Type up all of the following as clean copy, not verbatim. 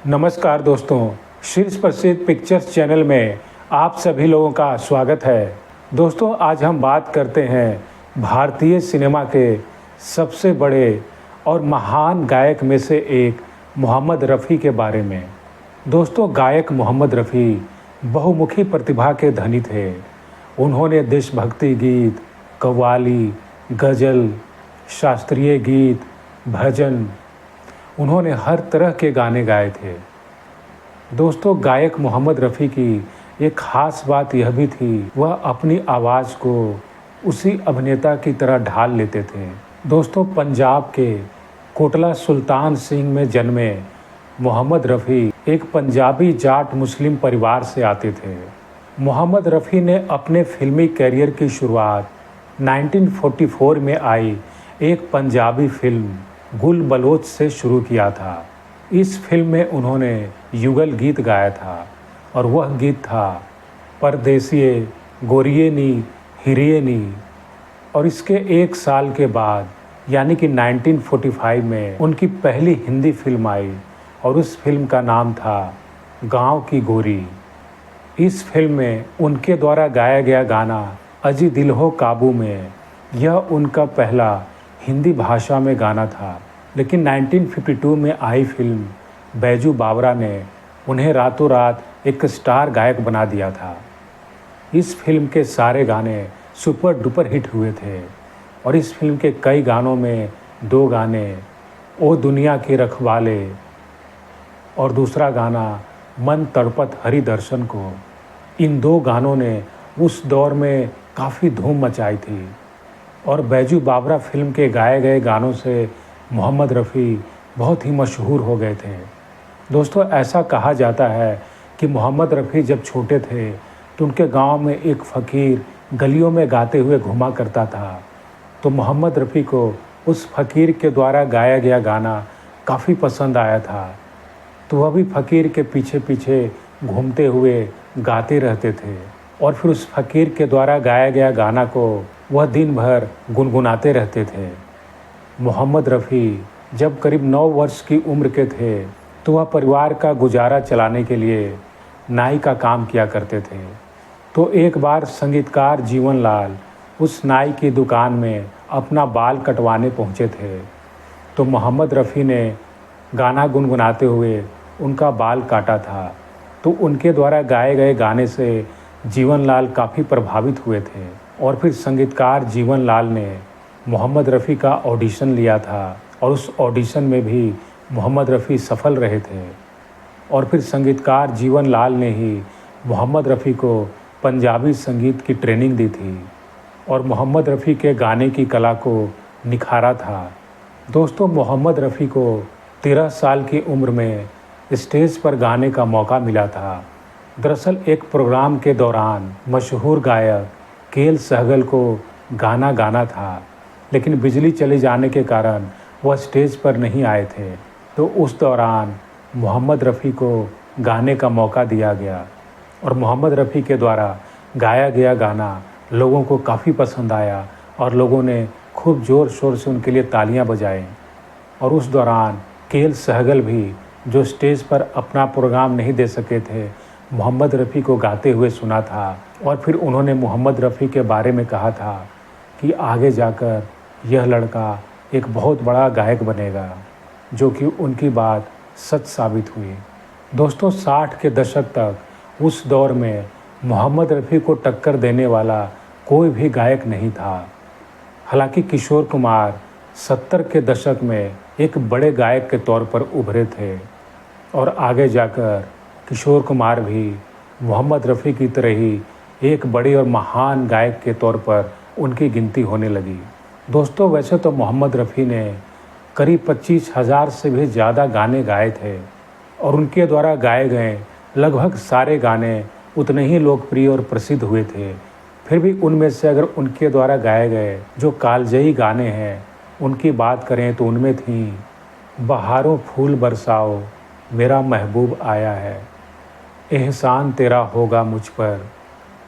नमस्कार दोस्तों, शीर्ष प्रसिद्ध पिक्चर्स चैनल में आप सभी लोगों का स्वागत है। दोस्तों, आज हम बात करते हैं भारतीय सिनेमा के सबसे बड़े और महान गायक में से एक मोहम्मद रफ़ी के बारे में। दोस्तों, गायक मोहम्मद रफ़ी बहुमुखी प्रतिभा के धनी थे। उन्होंने देशभक्ति गीत, कव्वाली, गज़ल, शास्त्रीय गीत, भजन, उन्होंने हर तरह के गाने गाए थे। दोस्तों, गायक मोहम्मद रफ़ी की एक ख़ास बात यह भी थी, वह अपनी आवाज़ को उसी अभिनेता की तरह ढाल लेते थे। दोस्तों, पंजाब के कोटला सुल्तान सिंह में जन्मे मोहम्मद रफ़ी एक पंजाबी जाट मुस्लिम परिवार से आते थे। मोहम्मद रफ़ी ने अपने फिल्मी कैरियर की शुरुआत 1944 में आई एक पंजाबी फिल्म गुल बलोच से शुरू किया था। इस फिल्म में उन्होंने युगल गीत गाया था और वह गीत था परदेसिये गोरिये नी हिरिये नी। और इसके एक साल के बाद यानी कि 1945 में उनकी पहली हिंदी फिल्म आई और उस फिल्म का नाम था गाँव की गोरी। इस फिल्म में उनके द्वारा गाया गया गाना अजी दिल हो काबू में, यह उनका पहला हिंदी भाषा में गाना था। लेकिन 1952 में आई फिल्म बैजू बावरा ने उन्हें रातों रात एक स्टार गायक बना दिया था। इस फिल्म के सारे गाने सुपर डुपर हिट हुए थे और इस फिल्म के कई गानों में दो गाने ओ दुनिया के रखवाले और दूसरा गाना मन तड़पत हरि दर्शन को, इन दो गानों ने उस दौर में काफ़ी धूम मचाई थी। और बैजू बावरा फिल्म के गाए गए गानों से मोहम्मद रफ़ी बहुत ही मशहूर हो गए थे। दोस्तों, ऐसा कहा जाता है कि मोहम्मद रफ़ी जब छोटे थे तो उनके गांव में एक फ़कीर गलियों में गाते हुए घुमा करता था। तो मोहम्मद रफ़ी को उस फ़कीर के द्वारा गाया गया गाना काफ़ी पसंद आया था, तो वह भी फ़कीर के पीछे पीछे घूमते हुए गाते रहते थे और फिर उस फ़कीर के द्वारा गाया गया गाना को वह दिन भर गुनगुनाते रहते थे। मोहम्मद रफ़ी जब करीब 9 वर्ष की उम्र के थे तो वह परिवार का गुजारा चलाने के लिए नाई का काम किया करते थे। तो एक बार संगीतकार जीवन लाल उस नाई की दुकान में अपना बाल कटवाने पहुंचे थे। तो मोहम्मद रफ़ी ने गाना गुनगुनाते हुए उनका बाल काटा था। तो उनके द्वारा गाए गए गाने से जीवन लाल काफ़ी प्रभावित हुए थे और फिर संगीतकार जीवन लाल ने मोहम्मद रफ़ी का ऑडिशन लिया था और उस ऑडिशन में भी मोहम्मद रफ़ी सफल रहे थे। और फिर संगीतकार जीवन लाल ने ही मोहम्मद रफ़ी को पंजाबी संगीत की ट्रेनिंग दी थी और मोहम्मद रफ़ी के गाने की कला को निखारा था। दोस्तों, मोहम्मद रफ़ी को 13 साल की उम्र में स्टेज पर गाने का मौका मिला था। दरअसल एक प्रोग्राम के दौरान मशहूर गायक केएल सहगल को गाना गाना था, लेकिन बिजली चले जाने के कारण वह स्टेज पर नहीं आए थे। तो उस दौरान मोहम्मद रफ़ी को गाने का मौका दिया गया और मोहम्मद रफ़ी के द्वारा गाया गया गाना लोगों को काफ़ी पसंद आया और लोगों ने खूब ज़ोर शोर से उनके लिए तालियां बजाएं। और उस दौरान केएल सहगल भी, जो स्टेज पर अपना प्रोग्राम नहीं दे सके थे, मोहम्मद रफ़ी को गाते हुए सुना था और फिर उन्होंने मोहम्मद रफ़ी के बारे में कहा था कि आगे जाकर यह लड़का एक बहुत बड़ा गायक बनेगा, जो कि उनकी बात सच साबित हुई। दोस्तों, 60 के दशक तक उस दौर में मोहम्मद रफ़ी को टक्कर देने वाला कोई भी गायक नहीं था। हालांकि किशोर कुमार 70 के दशक में एक बड़े गायक के तौर पर उभरे थे और आगे जाकर किशोर कुमार भी मोहम्मद रफ़ी की तरह ही एक बड़े और महान गायक के तौर पर उनकी गिनती होने लगी। दोस्तों, वैसे तो मोहम्मद रफ़ी ने करीब 25,000 से भी ज़्यादा गाने गाए थे और उनके द्वारा गाए गए लगभग सारे गाने उतने ही लोकप्रिय और प्रसिद्ध हुए थे। फिर भी उनमें से अगर उनके द्वारा गाए गए जो कालजयी गाने हैं उनकी बात करें तो उनमें थी बहारों फूल बरसाओ मेरा महबूब आया है, एहसान तेरा होगा मुझ पर,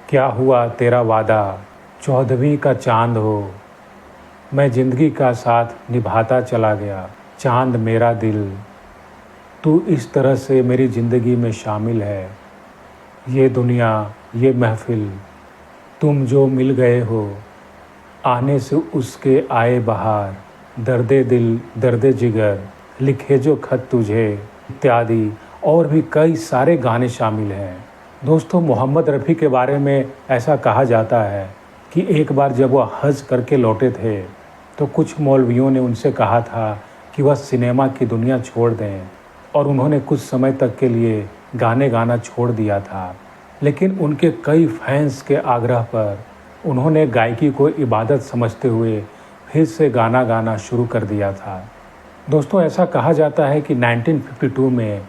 क्या हुआ तेरा वादा, 14वीं का चांद हो, मैं ज़िंदगी का साथ निभाता चला गया, चांद मेरा दिल, तू इस तरह से मेरी ज़िंदगी में शामिल है, ये दुनिया, ये महफ़िल, तुम जो मिल गए हो, आने से उसके आए बहार, दर्दे दिल, दर्दे जिगर, लिखे जो खत तुझे, इत्यादि और भी कई सारे गाने शामिल हैं। दोस्तों, मोहम्मद रफ़ी के बारे में ऐसा कहा जाता है कि एक बार जब वह हज करके लौटे थे, तो कुछ मौलवियों ने उनसे कहा था कि वह सिनेमा की दुनिया छोड़ दें, और उन्होंने कुछ समय तक के लिए गाने गाना छोड़ दिया था। लेकिन उनके कई फैंस के आग्रह पर उन्होंने गायकी को इबादत समझते हुए फिर से गाना गाना शुरू कर दिया था। दोस्तों, ऐसा कहा जाता है कि 1952 में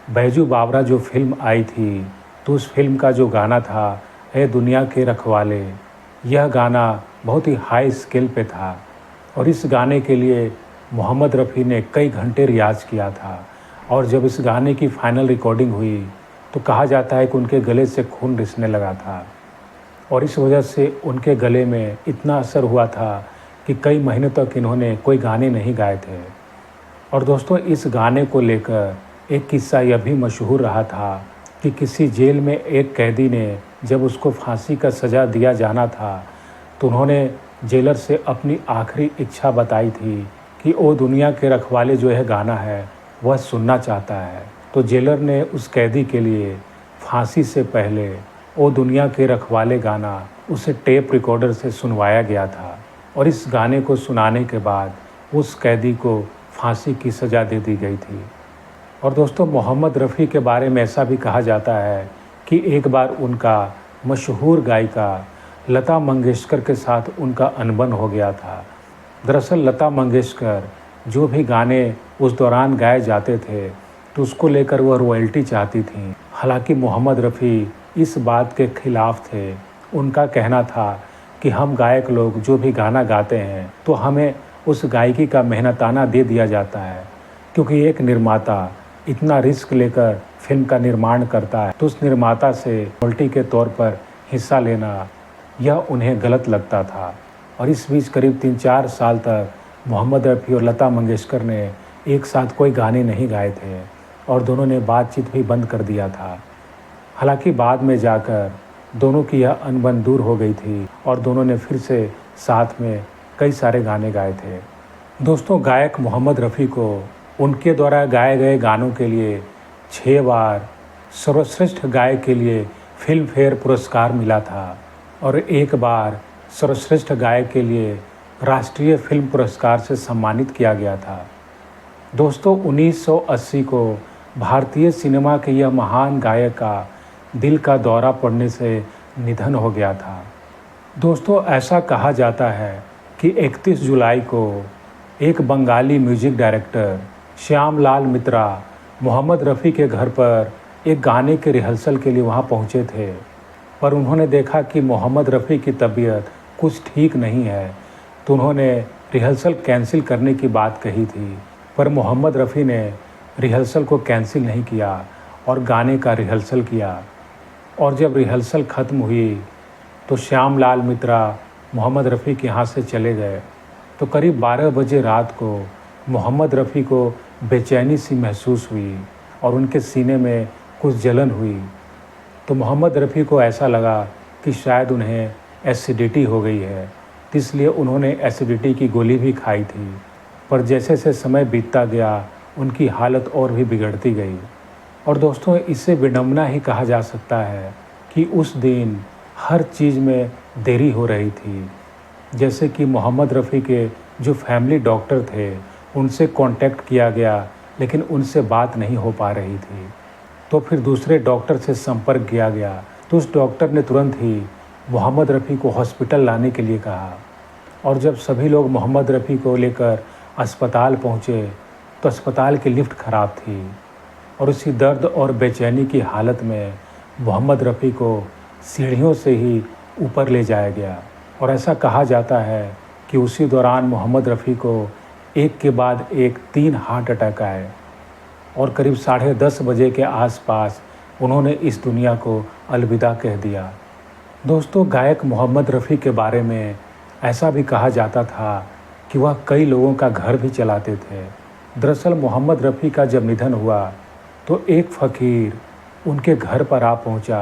बैजू बावरा जो फिल्म आई थी, तो उस फिल्म का जो गाना था, ए दुनिया के रखवाले, यह गाना बहुत ही हाई स्केल पे था, और इस गाने के लिए मोहम्मद रफ़ी ने कई घंटे रियाज़ किया था। और जब इस गाने की फाइनल रिकॉर्डिंग हुई, तो कहा जाता है कि उनके गले से खून रिसने लगा था, और इस वजह से उनके गले में इतना असर हुआ था कि कई महीनों तक इन्होंने कोई गाने नहीं गाए थे। और दोस्तों, इस गाने को लेकर एक किस्सा यह भी मशहूर रहा था कि किसी जेल में एक कैदी ने जब उसको फांसी का सज़ा दिया जाना था, तो उन्होंने जेलर से अपनी आखिरी इच्छा बताई थी कि ओ दुनिया के रखवाले जो यह गाना है वह सुनना चाहता है। तो जेलर ने उस कैदी के लिए फांसी से पहले ओ दुनिया के रखवाले गाना उसे टेप रिकॉर्डर से सुनवाया गया था, और इस गाने को सुनाने के बाद उस कैदी को फांसी की सज़ा दे दी गई थी। और दोस्तों, मोहम्मद रफ़ी के बारे में ऐसा भी कहा जाता है कि एक बार उनका मशहूर गायिका लता मंगेशकर के साथ उनका अनबन हो गया था। दरअसल लता मंगेशकर जो भी गाने उस दौरान गाए जाते थे, तो उसको लेकर वह रॉयल्टी चाहती थीं। हालांकि मोहम्मद रफ़ी इस बात के खिलाफ थे। उनका कहना था कि हम गायक लोग जो भी गाना गाते हैं, तो हमें उस गायकी का मेहनताना दे दिया जाता है, क्योंकि एक निर्माता इतना रिस्क लेकर फिल्म का निर्माण करता है, तो उस निर्माता से रॉयल्टी के तौर पर हिस्सा लेना यह उन्हें गलत लगता था। और इस बीच करीब 3-4 साल तक मोहम्मद रफ़ी और लता मंगेशकर ने एक साथ कोई गाने नहीं गाए थे, और दोनों ने बातचीत भी बंद कर दिया था। हालांकि बाद में जाकर दोनों की यह अनबन दूर हो गई थी, और दोनों ने फिर से साथ में कई सारे गाने गाए थे। दोस्तों, गायक मोहम्मद रफ़ी को उनके द्वारा गाए गए गानों के लिए 6 बार सर्वश्रेष्ठ गायक के लिए फिल्म फेयर पुरस्कार मिला था, और एक बार सर्वश्रेष्ठ गायक के लिए राष्ट्रीय फिल्म पुरस्कार से सम्मानित किया गया था। दोस्तों, 1980 को भारतीय सिनेमा के यह महान गायक का दिल का दौरा पड़ने से निधन हो गया था। दोस्तों, ऐसा कहा जाता है कि 31 जुलाई को एक बंगाली म्यूजिक डायरेक्टर श्यामलाल मित्रा मोहम्मद रफ़ी के घर पर एक गाने के रिहर्सल के लिए वहां पहुंचे थे, पर उन्होंने देखा कि मोहम्मद रफ़ी की तबीयत कुछ ठीक नहीं है, तो उन्होंने रिहर्सल कैंसिल करने की बात कही थी। पर मोहम्मद रफ़ी ने रिहर्सल को कैंसिल नहीं किया और गाने का रिहर्सल किया। और जब रिहर्सल ख़त्म हुई, तो श्यामलाल मित्रा मोहम्मद रफ़ी के यहाँ से चले गए। तो करीब 12 बजे रात को मोहम्मद रफ़ी को बेचैनी सी महसूस हुई और उनके सीने में कुछ जलन हुई। तो मोहम्मद रफ़ी को ऐसा लगा कि शायद उन्हें एसिडिटी हो गई है, तो इसलिए उन्होंने एसिडिटी की गोली भी खाई थी। पर जैसे जैसे समय बीतता गया, उनकी हालत और भी बिगड़ती गई। और दोस्तों, इससे विडंबना ही कहा जा सकता है कि उस दिन हर चीज़ में देरी हो रही थी। जैसे कि मोहम्मद रफ़ी के जो फैमिली डॉक्टर थे, उनसे कांटेक्ट किया गया, लेकिन उनसे बात नहीं हो पा रही थी। तो फिर दूसरे डॉक्टर से संपर्क किया गया, तो उस डॉक्टर ने तुरंत ही मोहम्मद रफ़ी को हॉस्पिटल लाने के लिए कहा। और जब सभी लोग मोहम्मद रफ़ी को लेकर अस्पताल पहुँचे, तो अस्पताल की लिफ्ट ख़राब थी, और उसी दर्द और बेचैनी की हालत में मोहम्मद रफ़ी को सीढ़ियों से ही ऊपर ले जाया गया। और ऐसा कहा जाता है कि उसी दौरान मोहम्मद रफ़ी को एक के बाद एक 3 हार्ट अटैक आए, और करीब 10:30 बजे के आसपास उन्होंने इस दुनिया को अलविदा कह दिया। दोस्तों, गायक मोहम्मद रफ़ी के बारे में ऐसा भी कहा जाता था कि वह कई लोगों का घर भी चलाते थे। दरअसल मोहम्मद रफ़ी का जब निधन हुआ तो एक फ़कीर उनके घर पर आ पहुंचा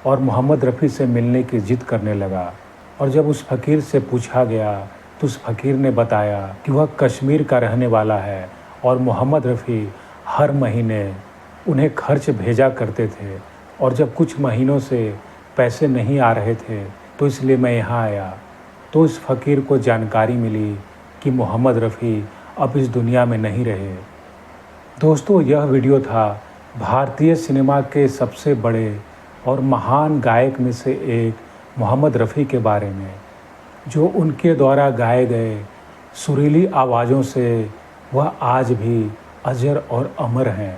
और मोहम्मद रफ़ी से मिलने की जिद करने लगा। और जब उस फ़कीर से पूछा गया तो उस फ़कीर ने बताया कि वह कश्मीर का रहने वाला है और मोहम्मद रफ़ी हर महीने उन्हें खर्च भेजा करते थे, और जब कुछ महीनों से पैसे नहीं आ रहे थे तो इसलिए मैं यहाँ आया। तो इस फ़कीर को जानकारी मिली कि मोहम्मद रफ़ी अब इस दुनिया में नहीं रहे। दोस्तों, यह वीडियो था भारतीय सिनेमा के सबसे बड़े और महान गायक में से एक मोहम्मद रफ़ी के बारे में, जो उनके द्वारा गाए गए सुरीली आवाज़ों से वह आज भी अजर और अमर हैं।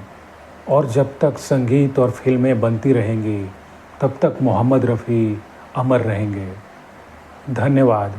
और जब तक संगीत और फिल्में बनती रहेंगी तब तक मोहम्मद रफ़ी अमर रहेंगे। धन्यवाद।